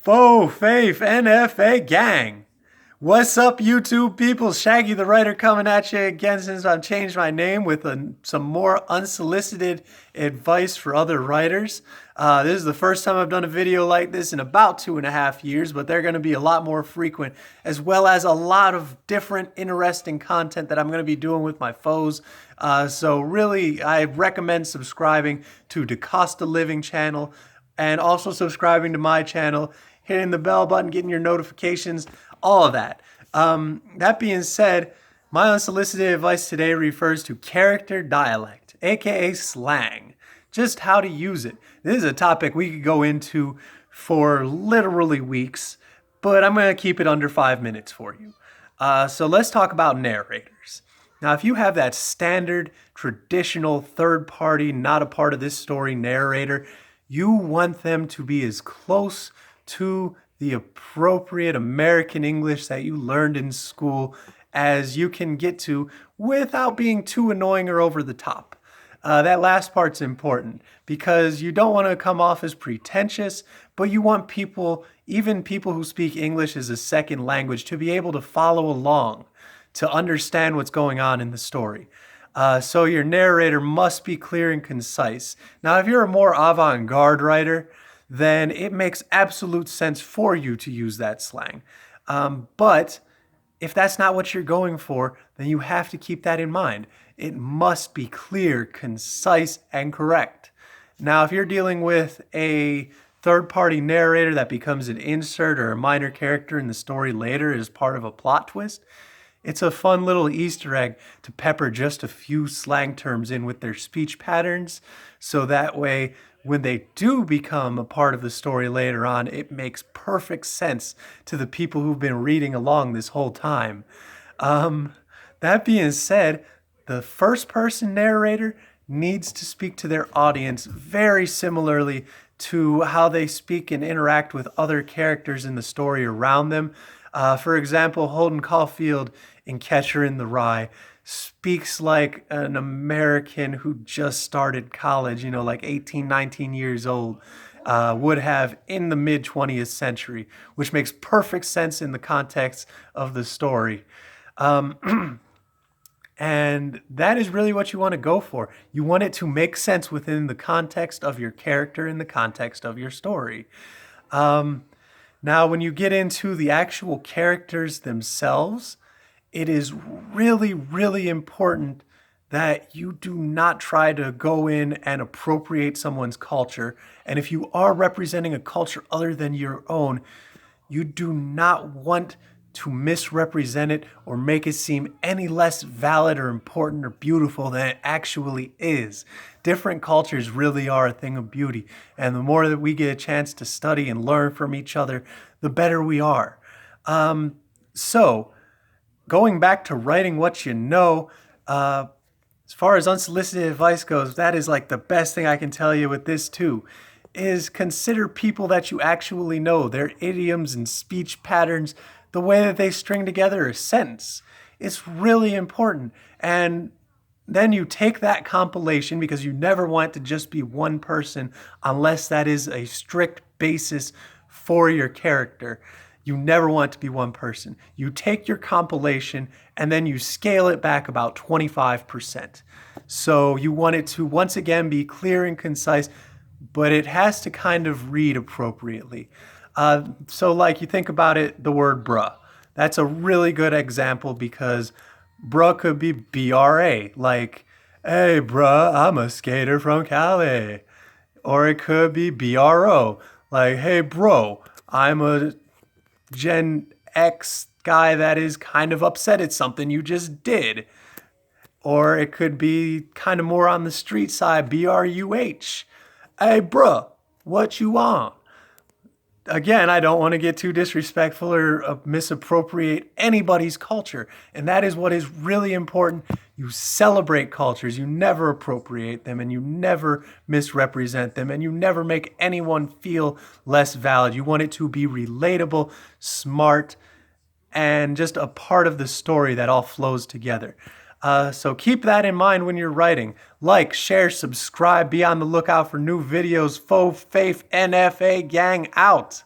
Faux Faith NFA gang. What's up, YouTube people? Shaggy the writer coming at you again since I've changed my name with some more unsolicited advice for other writers. This is the first time I've done a video like this in about 2.5 years, but they're going to be a lot more frequent, as well as a lot of different interesting content that I'm going to be doing with my foes. So really, I recommend subscribing to the Cost of Living channel and also subscribing to my channel, hitting the bell button, getting your notifications, all of that. That being said, my unsolicited advice today refers to character dialect, aka slang, just how to use it. This is a topic we could go into for literally weeks, but I'm going to keep it under 5 minutes for you. So let's talk about narrators. Now, if you have that standard, traditional, third-party, not a part of this story narrator, you want them to be as close to the appropriate American English that you learned in school as you can get to without being too annoying or over the top. That last part's important because you don't want to come off as pretentious, but you want people, even people who speak English as a second language, to be able to follow along, to understand what's going on in the story. So your narrator must be clear and concise. Now, if you're a more avant-garde writer, then it makes absolute sense for you to use that slang. But if that's not what you're going for, then you have to keep that in mind. It must be clear, concise, and correct. Now, if you're dealing with a third-party narrator that becomes an insert or a minor character in the story later as part of a plot twist, it's a fun little Easter egg to pepper just a few slang terms in with their speech patterns, so that way when they do become a part of the story later on, it makes perfect sense to the people who've been reading along this whole time. That being said, the first-person narrator needs to speak to their audience very similarly to how they speak and interact with other characters in the story around them. For example, Holden Caulfield in Catcher in the Rye speaks like an American who just started college, like 18, 19 years old, would have in the mid-20th century, which makes perfect sense in the context of the story. And that is really what you want to go for. You want it to make sense within the context of your character, in the context of your story. Now, when you get into the actual characters themselves, it is really, really important that you do not try to go in and appropriate someone's culture. And if you are representing a culture other than your own, you do not want to misrepresent it or make it seem any less valid or important or beautiful than it actually is. Different cultures really are a thing of beauty. And the more that we get a chance to study and learn from each other, the better we are. So, going back to writing what you know, as far as unsolicited advice goes, that is like the best thing I can tell you with this too, is consider people that you actually know, their idioms and speech patterns, the way that they string together a sentence. It's really important. And then you take that compilation, because you never want it to just be one person unless that is a strict basis for your character. You never want it to be one person. You take your compilation and then you scale it back about 25%. So you want it to, once again, be clear and concise, but it has to kind of read appropriately. So like you think about it, the word bruh. That's a really good example because bruh could be B-R-A, like, hey bruh, I'm a skater from Cali. Or it could be B-R-O, like, hey bro, I'm a Gen X guy that is kind of upset at something you just did. Or it could be kind of more on the street side, B-R-U-H. Hey bruh, what you want? Again, I don't want to get too disrespectful or misappropriate anybody's culture. And that is what is really important. You celebrate cultures, you never appropriate them, and you never misrepresent them, and you never make anyone feel less valid. You want it to be relatable, smart, and just a part of the story that all flows together. So keep that in mind when you're writing. Like, share, subscribe, be on the lookout for new videos. Faux Faith NFA gang out.